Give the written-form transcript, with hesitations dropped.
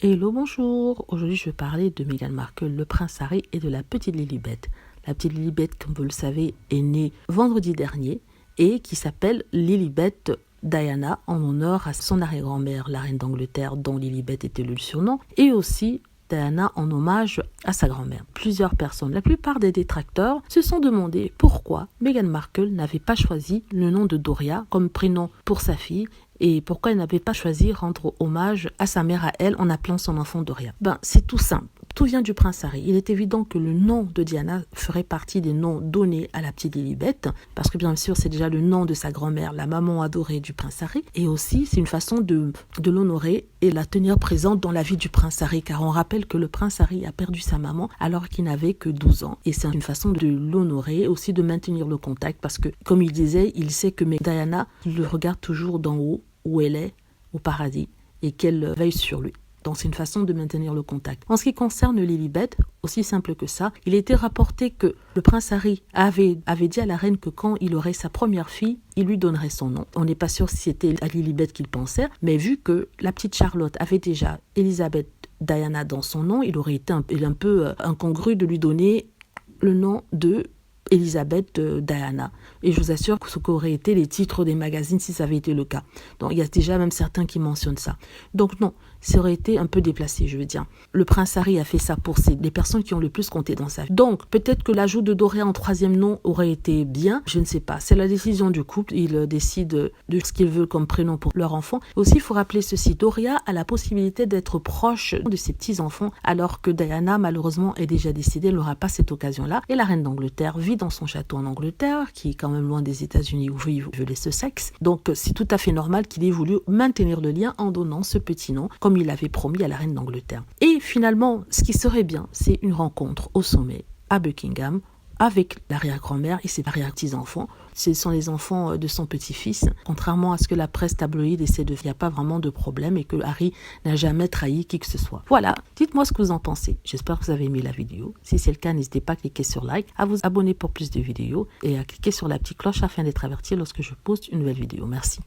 Hello, bonjour. Aujourd'hui, je vais parler de Meghan Markle, le prince Harry et de la petite Lilibet. La petite Lilibet, comme vous le savez, est née vendredi dernier et qui s'appelle Lilibet Diana en honneur à son arrière-grand-mère, la reine d'Angleterre, dont Lilibet était le surnom, et aussi Diana en hommage à sa grand-mère. Plusieurs personnes, la plupart des détracteurs, se sont demandé pourquoi Meghan Markle n'avait pas choisi le nom de Doria comme prénom pour sa fille et pourquoi elle n'avait pas choisi rendre hommage à sa mère à elle en appelant son enfant Doria. C'est tout simple. Tout vient du prince Harry. Il est évident que le nom de Diana ferait partie des noms donnés à la petite Lilibet, parce que bien sûr c'est déjà le nom de sa grand-mère, la maman adorée du prince Harry, et aussi c'est une façon de l'honorer et la tenir présente dans la vie du prince Harry, car on rappelle que le prince Harry a perdu sa maman alors qu'il n'avait que 12 ans, et c'est une façon de l'honorer, aussi de maintenir le contact, parce que comme il disait, il sait que Diana le regarde toujours d'en haut, où elle est, au paradis, et qu'elle veille sur lui. Donc c'est une façon de maintenir le contact. En ce qui concerne Lilibet, aussi simple que ça, il était rapporté que le prince Harry avait dit à la reine que quand il aurait sa première fille, il lui donnerait son nom. On n'est pas sûr si c'était à Lilibet qu'il pensait, mais vu que la petite Charlotte avait déjà Elisabeth Diana dans son nom, il aurait été un peu incongru de lui donner le nom de Elisabeth Diana. Et je vous assure que ce qu'auraient été les titres des magazines si ça avait été le cas. Donc il y a déjà même certains qui mentionnent ça. Donc non, ça aurait été un peu déplacé, je veux dire. Le prince Harry a fait ça pour les personnes qui ont le plus compté dans sa vie. Donc peut-être que l'ajout de Doria en troisième nom aurait été bien, je ne sais pas. C'est la décision du couple, ils décident de ce qu'ils veulent comme prénom pour leur enfant. Aussi, il faut rappeler ceci, Doria a la possibilité d'être proche de ses petits-enfants, alors que Diana, malheureusement, est déjà décédée, elle n'aura pas cette occasion-là. Et la reine d'Angleterre vit dans son château en Angleterre, qui est quand même loin des États-Unis où vivent les Sussex. Donc c'est tout à fait normal qu'il ait voulu maintenir le lien en donnant ce petit nom, comme il avait promis à la reine d'Angleterre. Et finalement, ce qui serait bien, c'est une rencontre au sommet à Buckingham avec l'arrière-grand-mère et ses arrière-petits-enfants. Ce sont les enfants de son petit-fils. Contrairement à ce que la presse tabloïde essaie de faire, il n'y a pas vraiment de problème et que Harry n'a jamais trahi qui que ce soit. Voilà, dites-moi ce que vous en pensez. J'espère que vous avez aimé la vidéo. Si c'est le cas, n'hésitez pas à cliquer sur like, à vous abonner pour plus de vidéos et à cliquer sur la petite cloche afin d'être averti lorsque je poste une nouvelle vidéo. Merci.